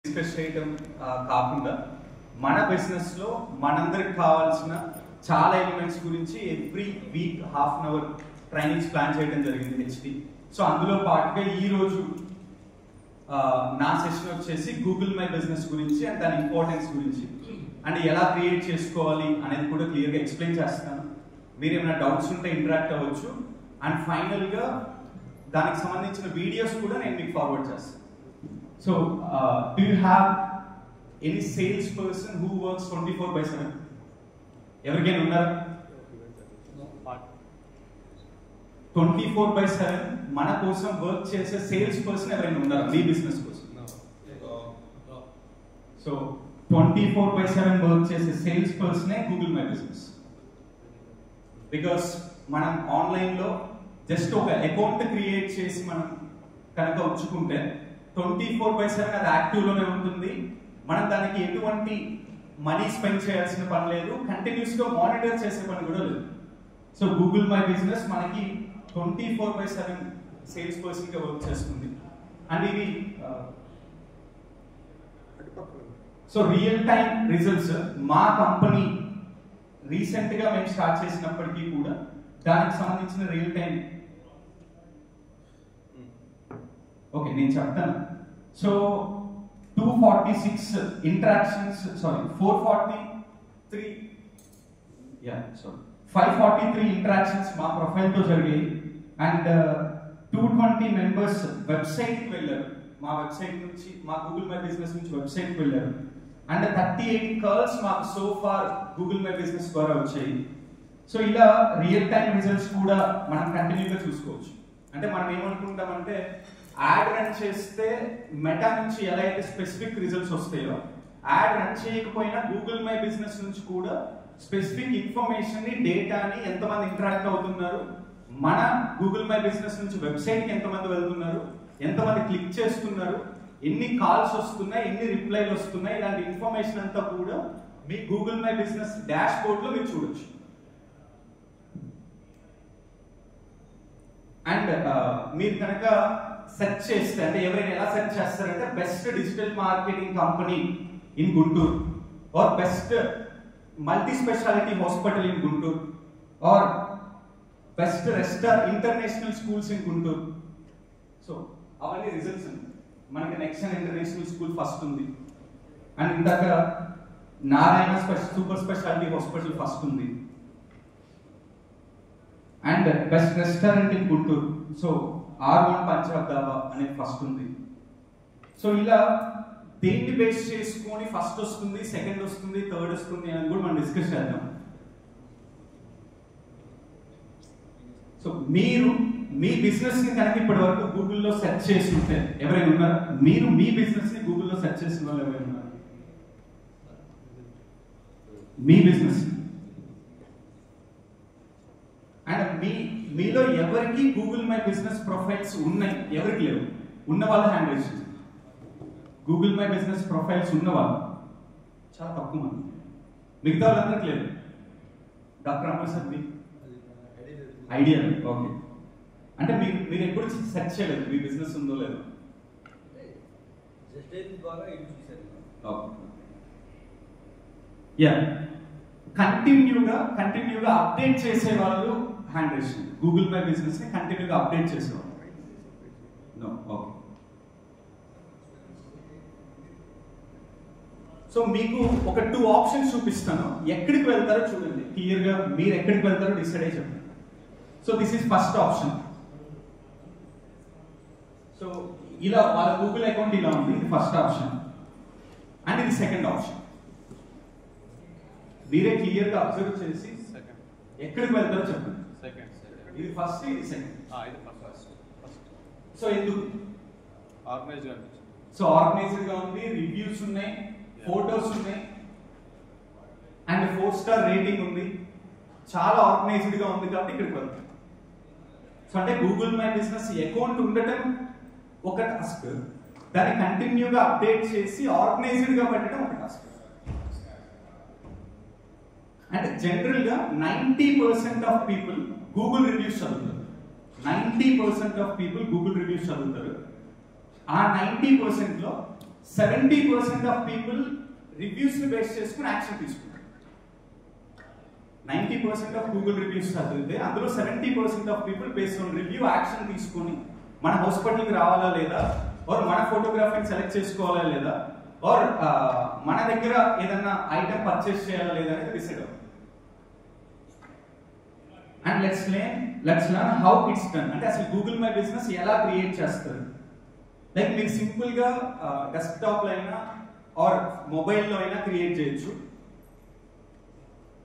Discuss చేయడం కాకుండా మన బిజినెస్ లో మనందరికి కావాల్సిన చాలా ఎలిమెంట్స్ గురించి every week half an hour trainings plan చేయడం జరిగింది హెచ్డి. సో అందులో పాటుగా ఈ రోజు నా సెషన్ వచ్చేసి గూగుల్ మై బిజినెస్ గురించి అండ్ దాని ఇంపార్టెన్స్ గురించి అండ్ ఎలా క్రియేట్ చేసుకోవాలి అనేది కూడా క్లియర్గా ఎక్స్ప్లెయిన్ చేస్తాను. మీరు ఏమైనా డౌట్స్ ఉంటే ఇంటరాక్ట్ అవ్వచ్చు అండ్ ఫైనల్ గా దానికి సంబంధించిన వీడియోస్ కూడా నేను మీకు ఫార్వర్డ్ చేస్తాను. So, do you have any salesperson who works 24/7? ఎవరికైనా ఉన్నారా? 24/7 మన కోసం వర్క్ చేసే సేల్స్ పర్సన్ ఎవరైనా ఉన్నారా మీ బిజినెస్ కోసం? సో 24/7 వర్క్ చేసే సేల్స్ పర్సనే గూగుల్ మై బిజినెస్. బికాస్ మనం ఆన్లైన్ లో జస్ట్ ఒక అకౌంట్ క్రియేట్ చేసి మనం కనుక ఉంచుకుంటే 24/7 అది యాక్టివ్ లోనే ఉంటుంది. మనం దానికి ఎటువంటి మనీ స్పెండ్ చేయాల్సిన పని లేదు, కంటిన్యూస్ గా మానిటర్ చేసే పని కూడా లేదు. సో గూగుల్ మై బిజినెస్ మనకి 24/7 సేల్స్ పర్సన్ గా వర్క్ చేస్తుంది. అండ్ ఇవి సో రియల్ టైం రిజల్ట్స్ మా కంపెనీ రీసెంట్ గా మేము స్టార్ట్ చేసినప్పటికీ కూడా దానికి సంబంధించిన రియల్ టైం ఓకే నేను చెప్తాను. సో 246 ఇంటరాక్షన్స్ 543 ఇంటరాక్షన్స్ మా ప్రొఫైల్ తో జరిగాయి అండ్ 220 మెంబర్స్ వెబ్సైట్ కి వెళ్ళారు. మా వెబ్సైట్ నుంచి మా గూగుల్ మై బిజినెస్ నుంచి వెబ్సైట్ కి వెళ్ళారు అండ్ 38 కాల్స్ మాకు so far Google my Business ద్వారా వచ్చాయి. సో ఇలా రియల్ టైం రిజల్ట్స్ కూడా మనం కంటిన్యూగా చూసుకోవచ్చు. అంటే మనం ఏమనుకుంటామంటే యాడ్ రన్ చేస్తే మెటా నుంచి ఎలా అయితే స్పెసిఫిక్ రిజల్ట్స్ వస్తాయో యాడ్ రన్ చేయకపోయినా గూగుల్ మై బిజినెస్ నుంచి కూడా స్పెసిఫిక్ ఇన్ఫర్మేషన్ ని డేటాని ఎంతమంది ఇంటరాక్ట్ అవుతున్నారు, మన గూగుల్ మై బిజినెస్ నుంచి వెబ్సైట్ కి ఎంతమంది వెళ్తున్నారు, ఎంతమంది క్లిక్ చేస్తున్నారు, ఎన్ని కాల్స్ వస్తున్నాయి, ఎన్ని రిప్లైలు వస్తున్నాయి, ఇలాంటి ఇన్ఫర్మేషన్ అంతా కూడా మీ Google my business dashboard లో మీరు చూడొచ్చు. అండ్ మీరు కనుక సెర్చ్ చేస్తే అంటే ఎవరైనా ఎలా సెర్చ్ చేస్తారంటే best digital marketing company in Guntur or best multi specialty hospital in Guntur or best international schools in Guntur. So అవన్నీ రిజల్ట్స్ మనకి నెక్స్ట్ ఇంటర్నేషనల్ స్కూల్ ఫస్ట్ ఉంది అండ్ ఇందాక Narayana super specialty hospital first ఉంది and best restaurant in Guntur so R1 Punjab dhaba అనేది first ఉంది. So ఇలా దేన్ని base చేసుకొని ఫస్ట్ వస్తుంది, సెకండ్ వస్తుంది, థర్డ్ వస్తుంది అని కూడా మనం డిస్కస్ చేద్దాం. సో మీరు మీ బిజినెస్ ని కనుక ఇప్పటి వరకు గూగుల్లో సెర్చ్ చేసి ఉంటే ఎవరైనా ఉన్నారు? మీరు మీ బిజినెస్ ని గూగుల్లో సెర్చ్ చేసిన వాళ్ళు ఎవరైనా ఉన్నారు? మీ బిజినెస్ అండ్ మీలో ఎవరికి గూగుల్ మై బిజినెస్ ప్రొఫైల్స్ ఉన్నాయి, ఎవరికి లేవు? ఉన్న వాళ్ళ హ్యాండ్ రైజ్ చేయండి. గూగుల్ మై బిజినెస్ ప్రొఫైల్స్ ఉన్న వాళ్ళు చాలా తక్కువ మంది, మిగతా వాళ్ళందరికి లేదు. డాక్టర్ అమర్సత్ ఐడియా ఓకే. అంటే మీరు ఎప్పుడు సెర్చ్ చేయలేదు మీ బిజినెస్ ఉందో లేదో? యా కంటిన్యూగా అప్డేట్ చేసే వాళ్ళు హ్యాండ్ రైజ్ చేయండి. గూగుల్ మై బిజినెస్ ని కంటిన్యూగా అప్డేట్ చేసేవాళ్ళు. No okay. సో మీకు ఒక 2 ఆప్షన్స్ చూపిస్తాను, ఎక్కడికి వెళ్తారో చూడండి క్లియర్ గా. మీరు ఎక్కడికి వెళ్తారో డిసైడ్ అయ్యి చెప్పండి. So this is first option. So ఇలా వాళ్ళ గూగుల్ అకౌంట్ ఇలా ఉంది, ఇది ఫస్ట్ ఆప్షన్ అండ్ ఇది సెకండ్ ఆప్షన్. మీరే క్లియర్ గా అబ్జర్వ్ చేసి ఎక్కడికి వెళ్తారో చెప్పండి. ఇది ఫస్ట్, ఇది సెకండ్. సో ఎందుకు? సో ఆర్గనైజ్డ్ గా ఉంది, రివ్యూస్ ఉన్నాయి, ఫోటోస్ ఉన్నాయి అండ్ 4 స్టార్ రేటింగ్ ఉంది, చాలా ఆర్గనైజ్డ్ గా ఉంది కాబట్టి ఇక్కడికి వెళ్తాం. సో అంటే గూగుల్ మై బిజినెస్ అకౌంట్ ఉండటం ఒక టాస్క్, దాన్ని కంటిన్యూగా అప్డేట్ చేసి ఆర్గనైజ్డ్ గా పెట్టడం ఒక టాస్క్. అంటే జనరల్ గా 90% ఆఫ్ పీపుల్ గూగుల్ రివ్యూస్ చదువుతారు. 90% ఆఫ్ పీపుల్ గూగుల్ రివ్యూస్ చదువుతారు. ఆ 90% లో 70% ఆఫ్ పీపుల్ రివ్యూస్ ని బేస్ చేసుకుని యాక్షన్ తీసుకుంటారు. 90% ఆఫ్ గూగుల్ రివ్యూస్ చదివితే అందులో 70% of people based on review action తీసుకొని మన హాస్పిటల్కి రావాలా లేదా, ఆర్ మన ఫోటోగ్రాఫీని సెలెక్ట్ చేసుకోవాలా లేదా, ఆర్ మన దగ్గర ఏదన్నా ఐటమ్ పర్చేస్ చేయాలా లేదా అనేది డిసైడ్ అవుతుంది. And let's learn how it's done. అంటే అసలు గూగుల్ మై బిజినెస్ ఎలా క్రియేట్ చేస్తారు. లైక్ మీరు సింపుల్ గా డెస్క్టాప్ లో అయినా ఆర్ మొబైల్లో అయినా క్రియేట్ చేయొచ్చు.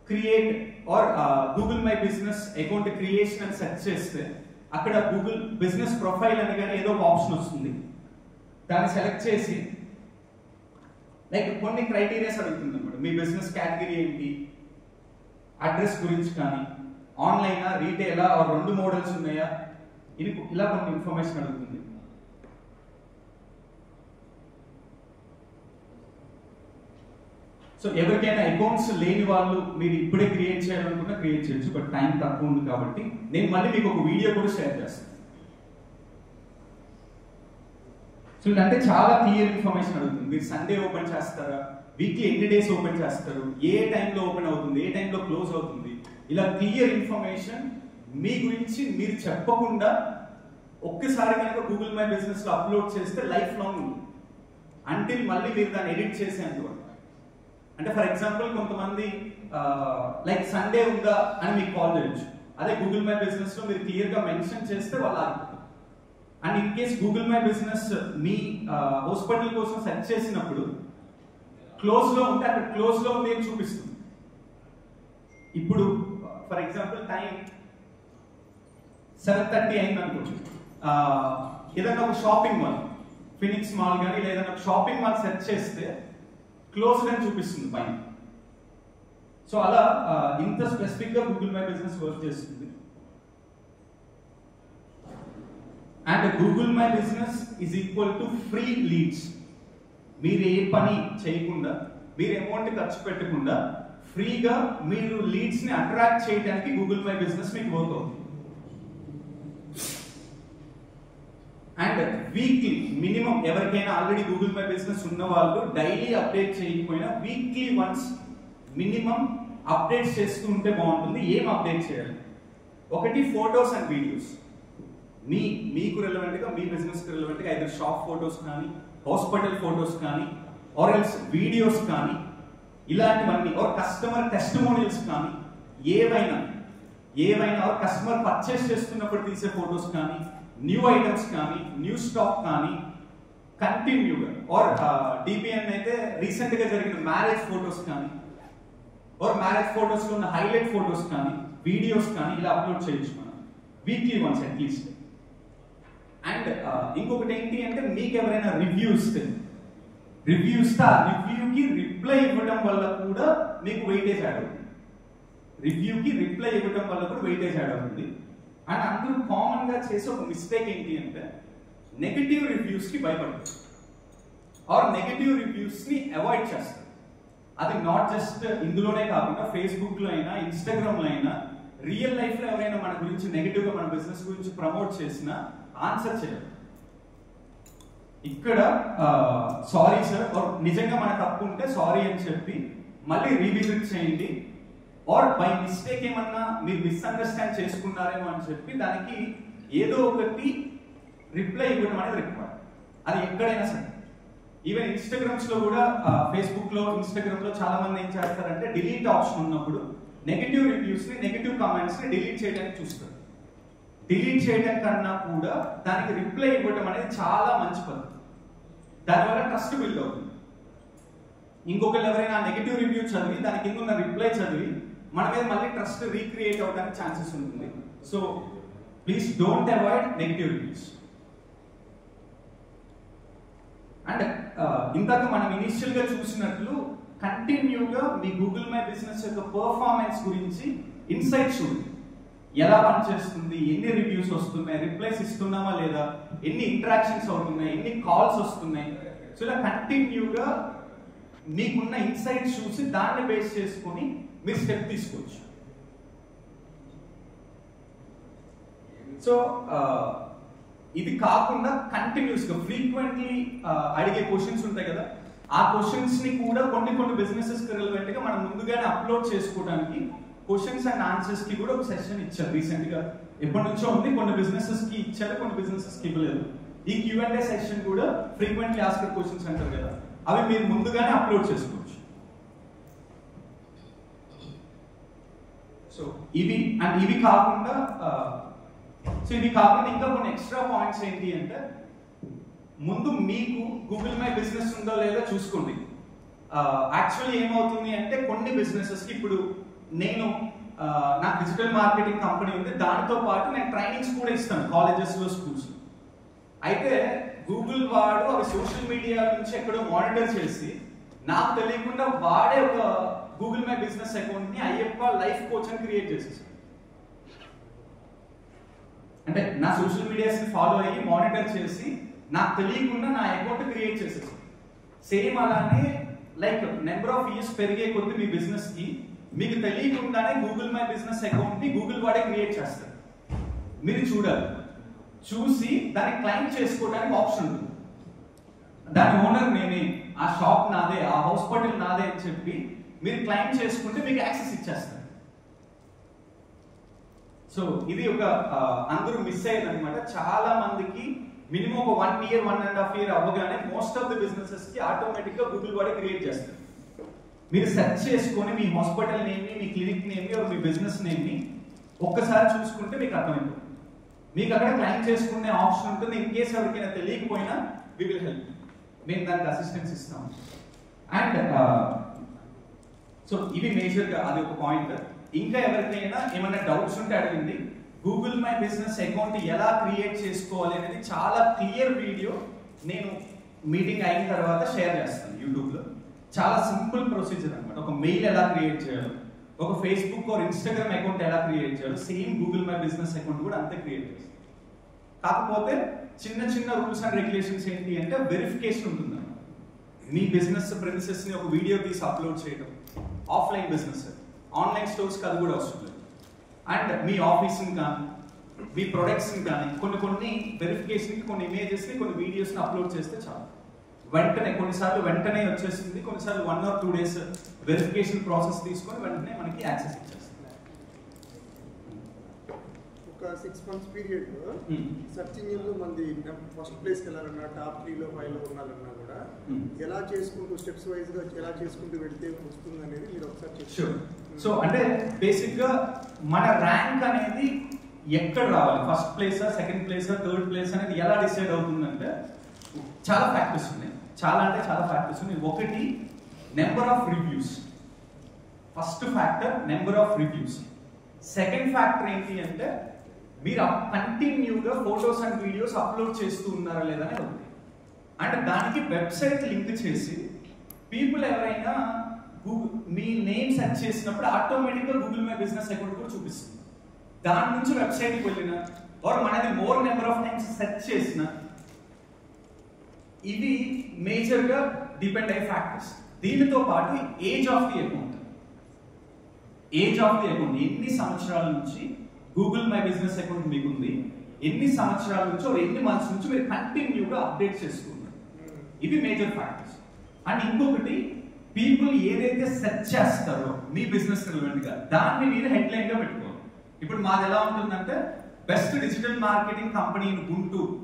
Create are Google my business account creation అని సెర్చ్ చేస్తే అక్కడ గూగుల్ బిజినెస్ ప్రొఫైల్ అని కానీ ఏదో ఒక ఆప్షన్ వస్తుంది. దాన్ని సెలెక్ట్ చేసి లైక్ కొన్ని క్రైటీరియాస్ అడుగుతుంది అన్నమాట. మీ బిజినెస్ కేటగిరీ ఏంటి, అడ్రస్ గురించి కానీ, ఆన్లైనా రీటైలా ఆర్ 2 మోడల్స్ ఉన్నాయా, ఇలా కొన్ని ఇన్ఫర్మేషన్ అడుగుతుంది. సో ఎవరికైనా అకౌంట్స్ లేని వాళ్ళు మీరు ఇప్పుడే క్రియేట్ చేయాలనుకున్నా క్రియేట్ చేయొచ్చు, బట్ టైం తక్కువ ఉంది కాబట్టి నేను మళ్ళీ మీకు ఒక వీడియో కూడా షేర్ చేస్తాను. సో ఇదంటే చాలా క్లియర్ ఇన్ఫర్మేషన్ అడుగుతుంది. మీరు సండే ఓపెన్ చేస్తారా, వీక్లీ ఎన్ని డేస్ ఓపెన్ చేస్తారు, ఏ టైంలో ఓపెన్ అవుతుంది, ఏ టైంలో క్లోజ్ అవుతుంది, ఇలా క్లియర్ ఇన్ఫర్మేషన్ మీ గురించి మీరు చెప్పకుండా ఒక్కసారి కనుక గూగుల్ మై బిజినెస్ లో అప్లోడ్ చేస్తే లైఫ్ లాంగ్ ఉంది, అంటిల్ మళ్ళీ మీరు దాన్ని ఎడిట్ చేసేందుకు. అంటే ఫర్ ఎగ్జాంపుల్ కొంతమంది లైక్ సండే ఉందా అని మీకు కాల్ చేయొచ్చు. అదే గూగుల్ మై బిజినెస్ లో మీరు క్లియర్ గా మెన్షన్ చేస్తే వాళ్ళు ఆగిపోతారు. And in case Google my business మీ హాస్పిటల్ కోసం సెర్చ్ చేసినప్పుడు క్లోజ్ లో ఉంటే అక్కడ క్లోజ్ లో ఉంది అని చూపిస్తుంది. ఇప్పుడు ఫర్ ఎగ్జాంపుల్ టైం 7:30 అయింది అనుకోవచ్చు. ఏదైనా ఒక షాపింగ్ మాల్, ఫినిక్స్ మాల్ కానీ లేదా ఒక షాపింగ్ మాల్ సెర్చ్ చేస్తే క్లోజ్ అని చూపిస్తుంది పైన. సో అలా ఇంత స్పెసిఫిక్ గా గూగుల్ మై బిజినెస్ వర్క్ చేస్తుంది. And Google my business is equal to free leads. మీరు ఏ పని చేయకుండా, మీరు అమౌంట్ ఖర్చు పెట్టకుండా ఫ్రీగా మీరు లీడ్స్ ని అట్రాక్ట్ చేయడానికి గూగుల్ మై బిజినెస్ మీకు వర్క్ అవుతుంది. అండ్ వీక్లీ మినిమం ఎవరికైనా ఆల్రెడీ గూగుల్ మై బిజినెస్ ఉన్న వాళ్ళు డైలీ అప్డేట్ చేయకపోయినా వీక్లీ వన్స్ మినిమం అప్డేట్స్ చేస్తూ ఉంటే బాగుంటుంది. ఏం అప్డేట్ చేయాలి? ఒకటి ఫోటోస్ అండ్ వీడియోస్. మీకు రెలవెంట్ గా, మీ బిజినెస్ కి రెలవెంట్ గా ఐదర్ షాప్ ఫోటోస్ కానీ, హాస్పిటల్ ఫోటోస్ కానీ, ఆర్ ఎల్స్ వీడియోస్ కానీ, ఇలాంటివన్నీ, ఆర్ కస్టమర్ టెస్టిమోనియల్స్ కానీ, ఏవైనా ఆర్ కస్టమర్ పర్చేస్ చేస్తున్నప్పుడు తీసే ఫోటోస్ కానీ, న్యూ ఐటమ్స్ కానీ, న్యూ స్టాక్ కానీ, కంటిన్యూగా ఆర్ డిపిఎన్ అయితే రీసెంట్ గా జరిగిన మ్యారేజ్ ఫోటోస్ కానీ, ఆర్ మ్యారేజ్ ఫోటోస్ లో ఉన్న హైలైట్ ఫోటోస్ కానీ, వీడియోస్ కానీ ఇలా అప్లోడ్ చేయొచ్చు మనం వీక్లీ వన్స్ అట్లీస్ట్. అండ్ ఇంకొకటి ఏంటి అంటే మీకు ఎవరైనా రివ్యూ ఇస్తే ఆ రివ్యూకి రిప్లై ఇవ్వడం వల్ల కూడా మీకు వెయిటేజ్ యాడ్ అవుతుంది. అండ్ అందరూ కామన్ గా చేసే ఒక మిస్టేక్ ఏంటి అంటే నెగటివ్ రివ్యూస్ కి భయపడతారు ఆర్ నెగటివ్ రివ్యూస్ ని అవాయిడ్ చేస్తారు. అది నాట్ జస్ట్ ఇందులోనే కాకుండా ఫేస్బుక్ లో అయినా, ఇన్స్టాగ్రామ్ లో అయినా, రియల్ లైఫ్ లో ఎవరైనా మన గురించి నెగటివ్ గా మన బిజినెస్ గురించి ప్రమోట్ చేసినా ఆన్సర్ చేయరు. ఇక్కడ సారీ సార్, నిజంగా మన తప్పు ఉంటే సారీ అని చెప్పి మళ్ళీ రీవిజిట్ చేయండి, ఆర్ బై మిస్టేక్ ఏమన్నా మీరు మిస్అండర్స్టాండ్ చేసుకున్నారేమో అని చెప్పి దానికి ఏదో ఒకటి రిప్లై ఇవ్వడం అనేది రిక్వైర్డ్. అది ఎక్కడైనా సరే, ఈవెన్ ఇన్స్టాగ్రామ్స్ లో కూడా, ఫేస్బుక్ లో, ఇన్స్టాగ్రామ్ లో చాలా మంది ఏం చేస్తారంటే డిలీట్ ఆప్షన్ ఉన్నప్పుడు నెగటివ్ రివ్యూస్ ని, నెగటివ్ కామెంట్స్ ని డిలీట్ చేయడానికి చూస్తారు. డిలీట్ చేయడం కన్నా కూడా దానికి రిప్లై ఇవ్వడం అనేది చాలా మంచి పద్ధతి. దానివల్ల ట్రస్ట్ బిల్డ్ అవుతుంది. ఇంకొకరు ఎవరైనా నెగటివ్ రివ్యూ చదివి దాని కింద ఉన్న రిప్లై చదివి మన మీద మళ్ళీ ట్రస్ట్ రీక్రియేట్ అవడానికి ఛాన్సెస్ ఉంటుంది. So please don't avoid negative reviews. And ఇందాక మనం ఇనిషియల్ గా చూసినట్లు కంటిన్యూగా మీ గూగుల్ మై బిజినెస్ యొక్క పర్ఫార్మెన్స్ గురించి ఇన్సైట్ చూడండి. ఎలా పనిచేస్తుంది, ఎన్ని రివ్యూస్ వస్తున్నాయి, రిప్లైస్ ఇస్తున్నామా లేదా, ఎన్ని ఇంటరాక్షన్స్ అవుతున్నాయి, ఎన్ని కాల్స్ వస్తున్నాయి. సో ఇలా కంటిన్యూగా మీకున్న ఇన్సైట్స్ చూసి దాన్ని బేస్ చేసుకొని మీరు స్టెప్ తీసుకోవచ్చు. సో ఇది కాకుండా కంటిన్యూస్ గా ఫ్రీక్వెంట్లీ అడిగే క్వశ్చన్స్ ఉంటాయి కదా, ఆ క్వశ్చన్స్ ని కూడా కొన్ని బిజినెసెస్ కి రిలవెంట్ గా మనం ముందుగానే అప్లోడ్ చేసుకోవడానికి క్వశ్చన్స్ అండ్ ఆన్సర్స్ కి కూడా ఒక సెషన్ ఇచ్చారు రీసెంట్ గా. ఎప్పటి నుంచో ఉంది, కొన్ని బిజినెసెస్ కి ఇచ్చారు, కొన్ని బిజినెసెస్ కి ఇవ్వలేదు. ఈ Q&A సెషన్ కూడా ఫ్రీక్వెంట్లీ ఆస్క్డ్ క్వశ్చన్స్ అంటారు కదా, అవి మీరు ముందుగానే అప్లోడ్ చేసుకోవచ్చు. సో ఇవి కాకుండా ఇంకా కొన్ని ఎక్స్ట్రా పాయింట్స్ ఏంటి అంటే, ముందు మీకు గూగుల్ మై బిజినెస్ ఉందో లేదో చూసుకోండి. యాక్చువల్లీ ఏమవుతుంది అంటే కొన్ని బిజినెసెస్ కి ఇప్పుడు నాకు డిజిటల్ మార్కెటింగ్ కంపెనీ ఉంది, దానితో పాటు నేను ట్రైనింగ్స్ కూడా ఇస్తాను కాలేజెస్ లో, స్కూల్స్. అయితే గూగుల్ వాడు అవి సోషల్ మీడియా నుంచి ఎక్కడో మానిటర్ చేసి నాకు తెలియకుండా వాడే ఒక గూగుల్ మై బిజినెస్ అకౌంట్ ని అయ్యప్ప లైఫ్ కోచ్ అని క్రియేట్ చేసేసాడు. అంటే నా సోషల్ మీడియాస్ ని ఫాలో అయ్యి మానిటర్ చేసి నాకు తెలియకుండా నా అకౌంట్ క్రియేట్ చేసేసాడు. సేమ్ అలానే లైక్ నెంబర్ ఆఫ్ ఇయర్స్ పెరిగే కొద్ది మీ బిజినెస్ కి మీకు తెలియకుండానే గూగుల్ మై బిజినెస్ అకౌంట్ ని గూగుల్ వాడే క్రియేట్ చేస్తారు. మీరు చూడాలి, చూసి దాన్ని క్లైమ్ చేసుకోవడానికి ఆప్షన్ ఉంటుంది. దాని ఓనర్ నేనే, ఆ షాప్ నాదే, ఆ హాస్పిటల్ నాదే అని చెప్పి మీరు క్లైమ్ చేసుకుంటే మీకు యాక్సెస్ ఇచ్చేస్తారు. సో ఇది ఒక అందరూ మిస్ అయ్యేది అనమాట. చాలా మందికి మినిమం ఒక 1 year 1.5 year అవ్వగానే మోస్ట్ ఆఫ్ ది బిజినెసెస్ కి ఆటోమేటిక్ గా గూగుల్ వాడే క్రియేట్ చేస్తారు. మీరు సెర్చ్ చేసుకొని మీ హాస్పిటల్ నేమ్ని, మీ క్లినిక్ నేమ్ని, మీ బిజినెస్ నేమ్ని ఒక్కసారి చూసుకుంటే మీకు అర్థమైపోతుంది. మీకు అక్కడ క్లైమ్ చేసుకునే ఆప్షన్ ఉంటుంది. ఇన్ కేసు ఎవరికైనా తెలియకపోయినా వి విల్ హెల్ప్, మేము దానికి అసిస్టెన్స్ ఇస్తాం. అండ్ సో ఇవి మేజర్గా అది ఒక పాయింట్. ఇంకా ఎవరికైనా ఏమైనా డౌట్స్ ఉంటే అడగండి. గూగుల్ మై బిజినెస్ అకౌంట్ ఎలా క్రియేట్ చేసుకోవాలి అనేది చాలా క్లియర్ వీడియో నేను మీటింగ్ అయిన తర్వాత షేర్ చేస్తాను యూట్యూబ్లో. చాలా సింపుల్ ప్రొసీజర్ అనమాట. ఒక మెయిల్ ఎలా క్రియేట్ చేయాలి, ఒక ఫేస్బుక్ ఆర్ ఇన్స్టాగ్రామ్ అకౌంట్ ఎలా క్రియేట్ చేయాలి, same Google my business account కూడా అంతే క్రియేట్ చేస్తాం. కాకపోతే చిన్న రూల్స్ అండ్ రెగ్యులేషన్స్ ఏంటి అంటే, వెరిఫికేషన్ ఉంటుంది. మీ బిజినెస్ ప్రెమిసెస్ ని ఒక వీడియో తీసి అప్లోడ్ చేయడం, ఆఫ్లైన్ బిజినెస్, ఆన్లైన్ స్టోర్స్కి అది కూడా వస్తుంది. అండ్ మీ ఆఫీస్ని కానీ మీ ప్రొడక్ట్స్ని కానీ కొన్ని వెరిఫికేషన్కి కొన్ని ఇమేజెస్ని, కొన్ని వీడియోస్ని అప్లోడ్ చేస్తే చాలు. కొన్నిసార్లు వెంటనే వచ్చేస్తుంది, కొన్నిసార్లు 1 or 2 days వెరిఫికేషన్ ప్రాసెస్ తీసుకొని వెంటనే మనకి యాక్సెస్ ఇచ్చేస్తుంది. ఒక 6 months పీరియడ్ లో సెర్చ్ ఇంజిన్ లో మంది ఫస్ట్ ప్లేస్ కి వెళ్ళాలన్నా, టాప్ 3 లో 5 లో ఉండాలన్నా కూడా ఎలా చేసుకుంటూ స్టెప్స్ వైజ్ గా ఎలా చేసుకుంటూ వెళ్తే వస్తుంది అనేది మీరు ఒకసారి చెప్పండి. సో అంటే బేసిక్ గా మన ర్యాంక్ అనేది ఎక్కడ రావాలి, ఫస్ట్ ప్లేసా, సెకండ్ ప్లేసా, థర్డ్ ప్లేస్ అనేది ఎలా డిసైడ్ అవుతుందంటే చాలా ఫ్యాక్టర్స్ ఉన్నాయి. చాలా ఫ్యాక్టర్స్ ఉన్నాయి. ఒకటి number of reviews. First factor number of reviews. Second factor ఏంటి అంటే మీరు కంటిన్యూగా ఫోటోస్ అండ్ వీడియోస్ అప్లోడ్ చేస్తూ ఉన్నారా లేదా అనేది ఒకటి. అంటే దానికి వెబ్సైట్ లింక్ చేసి పీపుల్ ఎవరైనా మీ నేమ్ సెర్చ్ చేసినప్పుడు ఆటోమేటిక్గా గూగుల్ మై బిజినెస్ అకౌంట్ కూడా చూపిస్తుంది. దాని నుంచి వెబ్సైట్కి వెళ్ళిన ఆర్ మనది more number of times search చేసిన, ఇవి మేజర్గా డిపెండ్ అయ్యే ఫ్యాక్టర్స్. దీనితో పాటు ఏజ్ ఆఫ్ ది అకౌంట్. ఎన్ని సంవత్సరాల నుంచి గూగుల్ మై బిజినెస్ అకౌంట్ మీకు ఉంది, ఎన్ని సంవత్సరాల నుంచి ఎన్ని మంత్స్ నుంచి మీరు కంటిన్యూగా అప్డేట్ చేస్తున్నారు, ఇవి మేజర్ ఫ్యాక్టర్స్. అండ్ ఇంకొకటి, పీపుల్ ఏదైతే సెర్చ్ చేస్తారో మీ బిజినెస్ రిలవెంట్ గా దాన్ని మీరు హెడ్లైన్ గా పెట్టుకోవాలి. ఇప్పుడు మాది ఎలా ఉంటుందంటే, best digital marketing company in Guntur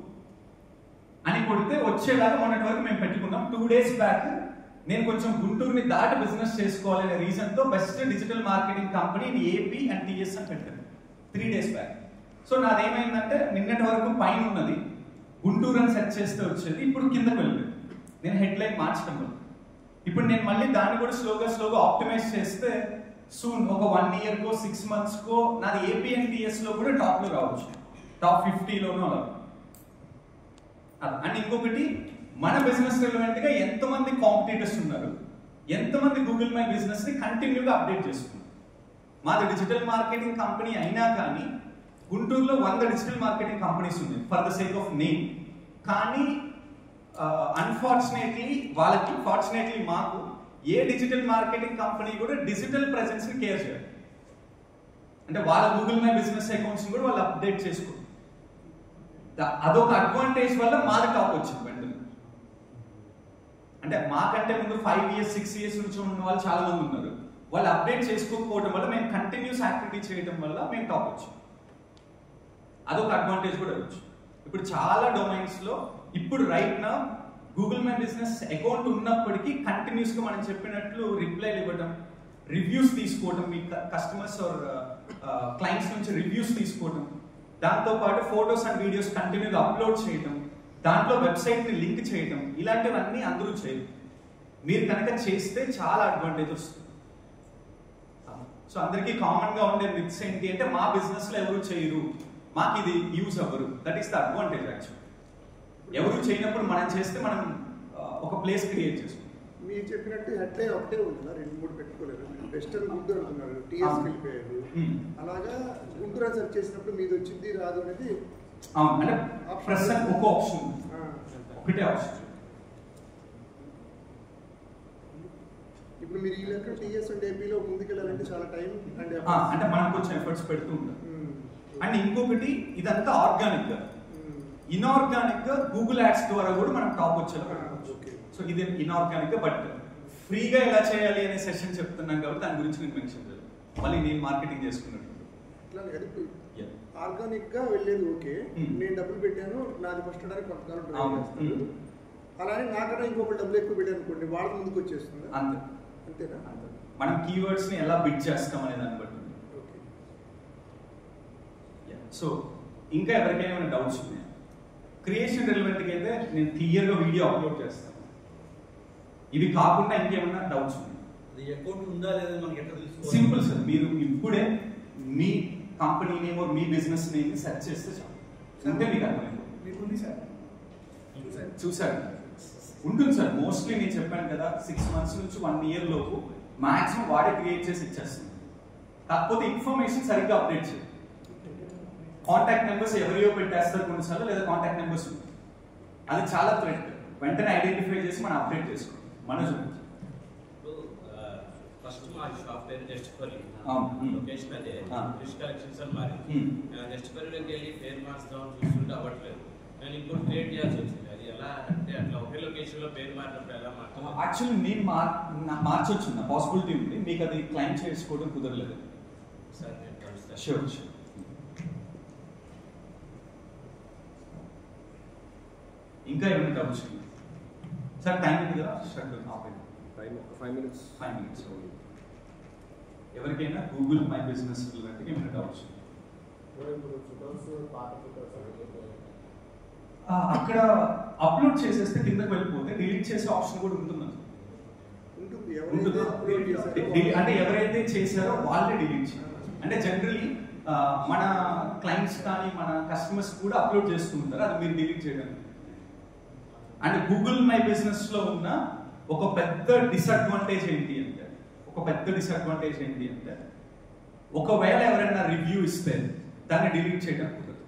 అని కొడితే వచ్చేలాగా మొన్నటి వరకు మేము పెట్టుకున్నాం. 2 days బ్యాక్ నేను కొంచెం గుంటూరుని దాటి బిజినెస్ చేసుకోవాలనే రీజన్ తో best digital marketing company in AP and TS అని పెట్టాను 3 days బ్యాక్. సో నాదేమైందంటే, నిన్నటి వరకు పైన ఉన్నది గుంటూరు అని సెర్చ్ చేస్తే వచ్చేది, ఇప్పుడు కిందకు వెళ్ళింది. నేను హెడ్లైన్ మార్చడం వల్ల ఇప్పుడు నేను మళ్ళీ దాన్ని కూడా స్లోగా ఆప్టిమైజ్ చేస్తే సూన్ ఒక 1 year కో 6 months కో నాది ఏపీ అండ్ టీఎస్ లో కూడా టాప్ లో రావచ్చు, టాప్ 50లోనూ అలా. అండ్ ఇంకొకటి, మన బిజినెస్ రిలవెంట్ గా ఎంతమంది కాంపిటీటర్స్ ఉన్నారు, ఎంతమంది గూగుల్ మై బిజినెస్ ని కంటిన్యూగా అప్డేట్ చేస్తున్నారు. మాది డిజిటల్ మార్కెటింగ్ కంపెనీ అయినా కానీ గుంటూరులో 100 డిజిటల్ మార్కెటింగ్ కంపెనీస్ ఉన్నాయి for the sake of name. కానీ ఫార్చునేట్లీ మాకు ఏ డిజిటల్ మార్కెటింగ్ కంపెనీ కూడా డిజిటల్ ప్రెజెన్స్ ని కేర్ చేయాలి. అంటే వాళ్ళ గూగుల్ మై బిజినెస్ అకౌంట్స్ కూడా వాళ్ళు అప్డేట్ చేసుకోరు. అదొక అడ్వాంటేజ్ వల్ల మాది టాప్ వచ్చింది వెంటనే. అంటే మాకంటే ముందు 5 years 6 years నుంచి ఉన్న వాళ్ళు చాలా మంది ఉన్నారు. వాళ్ళు అప్డేట్ చేసుకోకపోవడం వల్ల మేము కంటిన్యూస్ యాక్టివిటీ చేయడం వల్ల మేము టాప్ వచ్చాం. అదొక అడ్వాంటేజ్ కూడా వచ్చు. ఇప్పుడు చాలా డొమైన్స్ లో ఇప్పుడు రైట్ నా గూగుల్ మై బిజినెస్ అకౌంట్ ఉన్నప్పటికీ కంటిన్యూస్ గా మనం చెప్పినట్లు రిప్లైలు ఇవ్వడం, రివ్యూస్ తీసుకోవడం, మీ కస్టమర్స్ ఆర్ క్లయింట్స్ నుంచి రివ్యూస్ తీసుకోవడం, దాంతో పాటు ఫోటోస్ అండ్ వీడియోస్ కంటిన్యూగా అప్లోడ్ చేయడం, దాంట్లో వెబ్సైట్ ని లింక్ చేయడం, ఇలాంటివన్నీ అందరూ చేయరు. మీరు కనుక చేస్తే చాలా అడ్వాంటేజ్ వస్తుంది. సో అందరికీ కామన్ గా ఉండే మిత్స్ ఏంటి అంటే మా బిజినెస్ లో ఎవరు చేయరు, మాకు ఇది యూజ్ అవ్వరు. That is the advantage actual. ఎవరు చేయనప్పుడు మనం చేస్తే మనం ఒక ప్లేస్ క్రియేట్ చేసుకుంటాం. మీరు చెప్పినట్టు హెడ్లైన్ ఒకటే ఉందా, 2-3 పెట్టుకోలేదు. వెస్టర్న్ గుంటూరు అంటున్నారు, టీఎస్ వెళ్ళిపోయారు. అలాగా గుంటూరు అని సెర్చ్ చేసినప్పుడు మీది వచ్చింది రాదు అనేది అంటే ప్రస్తుతం ఒక ఆప్షన్, ఒకటే ఆప్షన్. ఇప్పుడు మీరు ఈ లెక్క టీఎస్ అండ్ ఏపీలో ముందుకెళ్ళాలంటే చాలా టైం అండ్ అంటే మనం కొంచెం ఎఫర్ట్స్ పెడుతూ ఉంటాం. అండ్ ఇంకొకటి ఇదంతా ఆర్గానిక్ గా, ఇన్ఆర్గానిక్ గా గూగుల్ యాడ్స్ ద్వారా కూడా మనం టాప్ వచ్చేలా. సో ఇది ఇన్ఆర్గానిక్ గా, బట్ ఫ్రీగా ఎలా చేయాలి అనే సెషన్ చెప్తున్నాం కాబట్టి దాని గురించి నేను మెన్షన్ చేయాలి. మళ్ళీ నేను మార్కెటింగ్ చేసుకున్నట్టు ఆర్గానిక్ గా వెళ్ళేది ఓకే. నేను డబ్బులు పెట్టాను, నాది ఫస్ట్ అవడానికి కొంతకాలం ట్రై చేస్తాను. అలానే నాకన్నా ఇంకొక డబ్బులు ఎక్కువ పెట్టాను అనుకోండి, వాళ్ళ ముందుకు వచ్చేస్తుంది. అంతే, అంతేనా? మనం కీవర్డ్స్ ని ఎలా బిడ్ చేస్తాం అనే దాన్ని బట్టి. సో ఇంకా ఎవరికైనా ఏమైనా డౌట్స్ ఉన్నాయా? క్రియేషన్ రిలవెంట్ కి అయితే నేను క్లియర్ గా వీడియో అప్లోడ్ చేస్తాను. ఇవి కాకుండా ఇంకేమైనా డౌట్స్ ఉన్నాయి? సింపుల్ సార్, మీరు ఇప్పుడే మీ కంపెనీ నేమ్ మీ బిజినెస్ నేమ్ సెర్చ్ చేస్తే చాలు, అంటే మీకు అర్థమైంది. చూసారు ఉంటుంది సార్. మోస్ట్లీ నేను చెప్పాను కదా, 6 months నుంచి 1 year లోపు మాక్సిమం వాడే క్రియేట్ చేసి ఇచ్చేస్తుంది. కాకపోతే ఇన్ఫర్మేషన్ సరిగ్గా అప్డేట్ చేయాలి. కాంటాక్ట్ నెంబర్స్ ఎవరియో పెట్టేస్తారు కొన్నిసార్లు, లేదా కాంటాక్ట్ నెంబర్స్ అది చాలా థ్రెట్. వెంటనే ఐడెంటిఫై చేసి మనం అప్డేట్ చేసుకోవాలి. మనోజ్ ఫస్ట్ మా షాప్ పేరు జస్ట్ ఫర్ లొకేషన్ అదే ఫిష్ కలెక్షన్స్ అని మారి జస్ట్ ఫర్లోకి వెళ్ళి పేరు మార్చుదాం చూస్తుంటే అవ్వట్లేదు. నేను ఇంకోటి క్రియేట్ చేయాల్సి వచ్చింది. అది ఎలా అంటే అట్లా ఒకే లొకేషన్ లో పేరు మారినప్పుడు ఎలా మారుతుంది? యాక్చువల్లీ నేను మార్చొచ్చు, నా పాసిబిలిటీ ఉంది. మీకు అది క్లైమ్ చేసుకోవడం కుదరలేదు సార్. నేను కలుస్తాను. Sure sure. ఇంకా ఏమైనా డౌట్స్ సార్? టైం ఉంది కదా, 5 minutes. ఎవరికైనా గూగుల్ మై బిజినెస్ లాంటివి ఏమైనా డౌట్స్? అక్కడ అప్లోడ్ చేసేస్తే కిందకి వెళ్ళిపోతే డిలీట్ చేసే ఆప్షన్ కూడా ఉంటుంది. అంటే ఎవరైతే చేశారో వాళ్ళే డిలీట్ చేయాలి. అంటే జనరలీ మన క్లయింట్స్ కానీ మన కస్టమర్స్ కూడా అప్లోడ్ చేస్తుంటారు, అది మీరు డిలీట్ చేయడానికి. అంటే గూగుల్ మై బిజినెస్ లో ఉన్న ఒక పెద్ద డిసడ్వాంటేజ్ ఏంటి అంటే ఒకవేళ ఎవరైనా రివ్యూ ఇస్తే దాన్ని డిలీట్ చేయడం కుదరదు.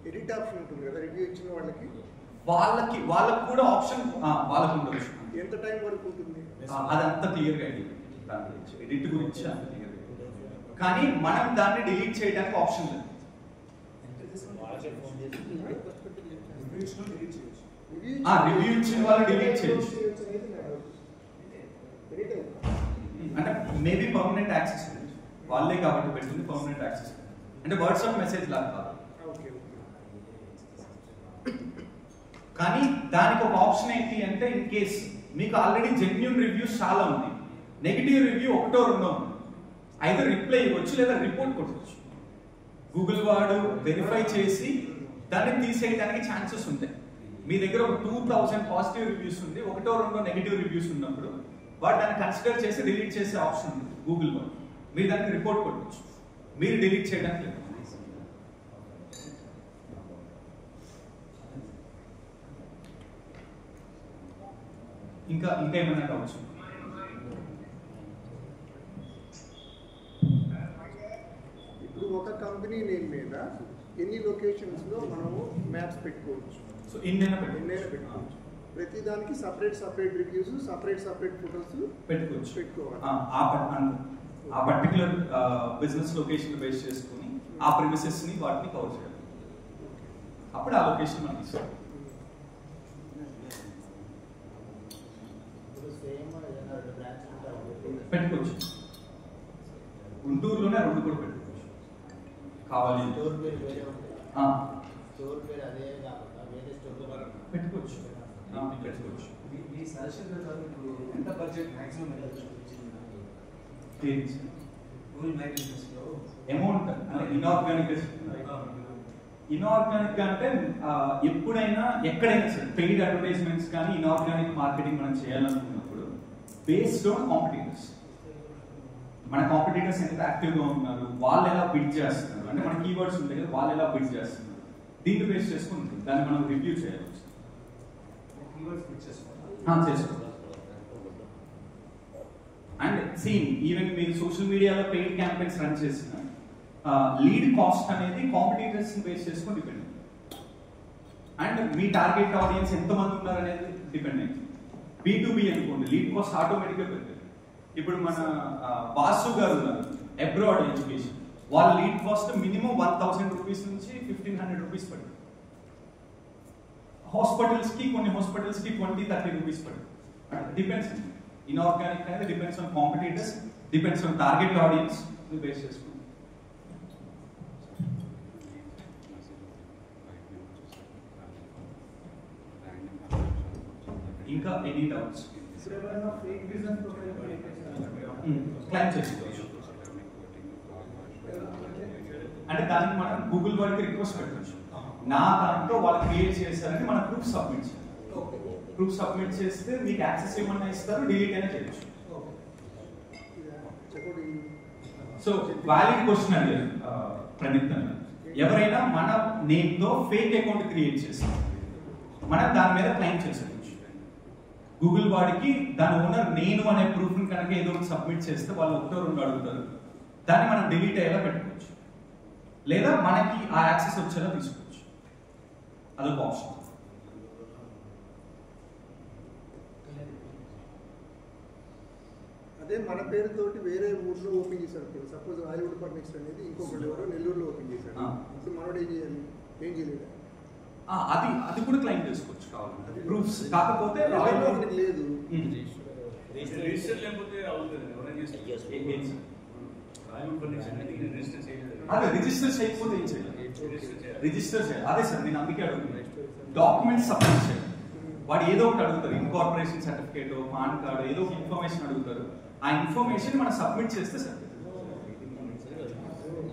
ఎడిట్ ఆప్షన్ ఉంటుంది కదా రివ్యూ ఇచ్చిన వాళ్ళకి కూడా ఆప్షన్ వాళ్ళకు ఉండొచ్చు. ఎంత టైం వరకు ఉంటుంది? అదంతా క్లియర్గా దాని గురించి ఎడిట్ గురించి అంత క్లియర్. కానీ మనం దాన్ని డిలీట్ చేయడానికి ఆప్షన్ లేదు. రివ్యూ ఇచ్చిన వాళ్ళు డిలీట్ చేయొచ్చు. అంటే మేబీ పర్మనెంట్ యాక్సెస్ వాళ్ళే కాబట్టి పెట్టింది పర్మనెంట్ యాక్సెస్. అంటే వాట్సాప్ మెసేజ్ లాగా కాదు. కానీ దానికి ఒక ఆప్షన్ ఏంటి అంటే, ఇన్ కేస్ మీకు ఆల్రెడీ జెన్యూన్ రివ్యూస్ చాలా ఉన్నాయి, నెగిటివ్ రివ్యూ 1-2 ఉంది, అయితే రిప్లై ఇవ్వచ్చు లేదా రిపోర్ట్ కొట్టవచ్చు. గూగుల్ వాడు వెరిఫై చేసి దాన్ని తీసేయడానికి ఛాన్సెస్ ఉంటాయి. మీ దగ్గర ఒక 2000 పాజిటివ్ రివ్యూస్ ఉంది, 1-2 నెగిటివ్ రివ్యూస్ ఉన్నప్పుడు వాడు దాన్ని కన్సిడర్ చేసి డిలీట్ చేసే ఆప్షన్ ఉంది గూగుల్ వాడు. మీరు దానికి రిపోర్ట్ కొట్టవచ్చు, మీరు డిలీట్ చేయడానికి లేదు. ఇంకా ఏమైనా డౌట్స్? ఇప్పుడు ఒక కంపెనీ నేమ్ మీద ఎన్ని లొకేషన్స్ లో మనము మ్యాప్స్ పెట్టుకోవచ్చు? సో ఎన్నైనా పెట్టుకోవచ్చు. ప్రతి దానికి సపరేట్ రివ్యూస్, సపరేట్ ఫోటోస్ పెట్టుకోవాలి. ఆ పర్టికులర్ బిజినెస్ లొకేషన్ బేస్ చేసుకుని ఆ ప్రిమిసెస్ ని వాటిని కవర్ చేయాలి. అప్పుడు ఆ లొకేషన్ మనకి ఇస్తాం. పెట్టుకోవచ్చు, గుంటూరులోనే 2 కూడా పెట్టుకోవచ్చు కావాలి పెట్టుకోవచ్చు. మీ సజెషన్ ప్రకారం ఇప్పుడు ఎంత budget maximum Google my business లో అమౌంట్ అంటే ఇన్ఆర్గానిక్ అంటే ఎప్పుడైనా ఎక్కడైనా సరే పెయిడ్ అడ్వర్టైజ్మెంట్స్ కానీ ఇన్ఆర్గానిక్ మార్కెటింగ్ మనం చేయాలనుకున్నప్పుడు బేస్డ్ ఆన్ కాంపిటీటర్స్, మన కాంపిటీటర్స్ ఎంత యాక్టివ్గా ఉన్నారు, వాళ్ళు ఎలా బిడ్ చేస్తున్నారు, అంటే మన కీవర్డ్స్ ఉంటాయి కదా, వాళ్ళు ఎలా బిడ్ చేస్తున్నారు, దీన్ని బేస్ చేసుకుని ఉంటుంది. దాన్ని మనం రివ్యూ చేయవచ్చు. చేసుకోవాలి. అండ్ సేమ్ ఈవెన్ మీరు సోషల్ మీడియాలో పెయిడ్ క్యాంపెయిన్స్ రన్ చేసిన లీడ్ కాస్ట్ అనేది కాంపిటీటర్స్ బేస్ చేసుకుని డిపెండ్ అయింది. అండ్ మీ టార్గెట్ ఆడియన్స్ ఎంతమంది ఉన్నారు అనేది డిపెండ్ అయింది. B2B అనుకోండి, లీడ్ కాస్ట్ ఆటోమేటిక్గా పెరుగుతుంది. ఇప్పుడు మన బాసు గారు ఉన్నారు, అబ్రాడ్ ఎడ్యుకేషన్, వాళ్ళ లీడ్ కాస్ట్ మినిమం 1000 రూపీస్ నుంచి 1500 రూపీస్ పడుతుంది. హాస్పిటల్స్ కి కొన్ని హాస్పిటల్స్ కి 20-30 రూపీస్ పడుతుంది. డిపెండ్స్. ఇన్ఆర్గానిక్ అనేది depends on competitors, depends on target audience base చేసుకుంటాం. ఇంకా ఎనీ డౌట్స్? క్లైమ్ చేసుకోవచ్చు. అంటే దానికి మనం గూగుల్ వాళ్ళకి రిక్వెస్ట్ పెట్టవచ్చు, నా దాంట్లో వాళ్ళు క్రియేట్ చేశారని మనం ప్రూఫ్ సబ్మిట్ చేయాలి. ప్రూఫ్ సబ్మిట్ చేస్తే మీకు యాక్సెస్ ఏమన్నా ఇస్తారు, డిలీట్ అయినా చేయొచ్చు. సో వ్యాలిడ్ క్వశ్చన్ అండి ప్రణీత్ అని, ఎవరైనా మన నేమ్ తో ఫేక్ అకౌంట్ క్రియేట్ చేస్తారు, మనం దాని మీద క్లైమ్ చేసుకోవచ్చు. గూగుల్ వాడికి దాని ఓనర్ నేను అనే ప్రూఫ్ కనుక ఏదో ఒకటి సబ్మిట్ చేస్తే వాళ్ళు 1-2 అడుగుతారు, దాన్ని మనం డిలీట్ అయ్యేలా పెట్టుకోవచ్చు, లేదా మనకి ఆ యాక్సెస్ వచ్చేలా తీసుకోవచ్చు. అదొక ఆప్షన్. అదే మన పేరుతోటి వేరే ఊర్లో ఓపెన్ చేశారు. సపోజ్ హాలీవుడ్ ఫర్నిచర్ అనేది ఇంకొకటి ఎవరో నెల్లూరులో ఓపెన్ చేశారు. ఇప్పుడు మనోడు ఏం చేయాలి? ఏం చేయలేదు. అది కూడా క్లైమ్ చేసుకోవచ్చు కావాలి ప్రూఫ్స్. కాకపోతే లేదు రిజిస్టర్ లేకపోతే అదే రిజిస్టర్ చేయకపోతే ఏం చేయాలి? రిజిస్టర్ చేయాలి. అదే సార్ నేను అందుకే అడుగుతున్నాను. డాక్యుమెంట్స్ సబ్మిట్ చేయాలి. వాడు ఏదో ఒకటి అడుగుతారు, ఇన్కార్పొరేషన్ సర్టిఫికేట్, పాన్ కార్డు, ఏదో ఒక ఇన్ఫర్మేషన్ అడుగుతారు. ఆ ఇన్ఫర్మేషన్ మనం సబ్మిట్ చేస్తే సార్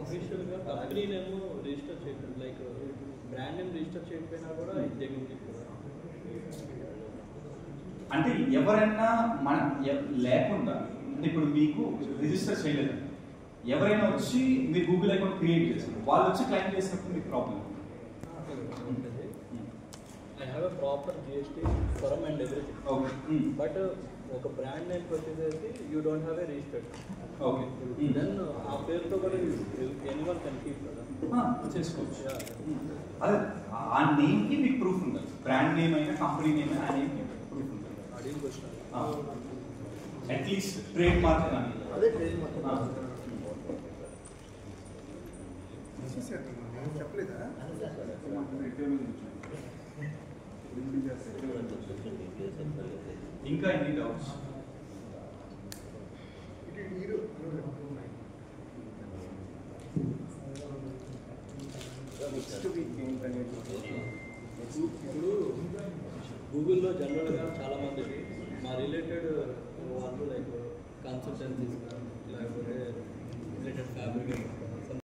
అఫీషియల్గా కంపెనీ నేమ్ రిజిస్టర్ చేయలేదు, లైక్ బ్రాండ్ నేమ్ రిజిస్టర్ చేయకపోయినా కూడా అంటే ఎవరైనా మన లేకుండా, అంటే ఇప్పుడు మీకు రిజిస్టర్ చేయలేదు, ఎవరైనా వచ్చి మీరు గూగుల్ అకౌంట్ క్రియేట్ చేస్తారు, వాళ్ళు వచ్చి క్లైమ్ చేసినప్పుడు మీకు ప్రాబ్లం ఉంటుంది. I have a proper GST firm and everything. Okay. But ఒక బ్రాండ్ నేమ్ వచ్చేసి you don't have a registered. Okay. Then ఆ పేరుతో కూడా ఎనీవన్ కెన్ కీప్ కదా, చేసుకోవచ్చు. అదే ఆ నేమ్ కి మీకు ప్రూఫ్ ఉండాలి. బ్రాండ్ నేమ్ అయినా కంపెనీ నేమ్ అయినా ఆ నేమ్ కి ప్రూఫ్ ఉండాలి. అడిగిన క్వశ్చన్ అట్లీస్ట్ ట్రేడ్ మార్క్ కానీ. అదే ట్రేడ్ మార్క్ చెప్పలేదా? ఇంకా ఎన్ని డౌట్స్? ఇప్పుడు గూగుల్లో జనరల్గా చాలా మందికి మా రిలేటెడ్ వాళ్ళు లైక్ కన్సల్టెన్సీస్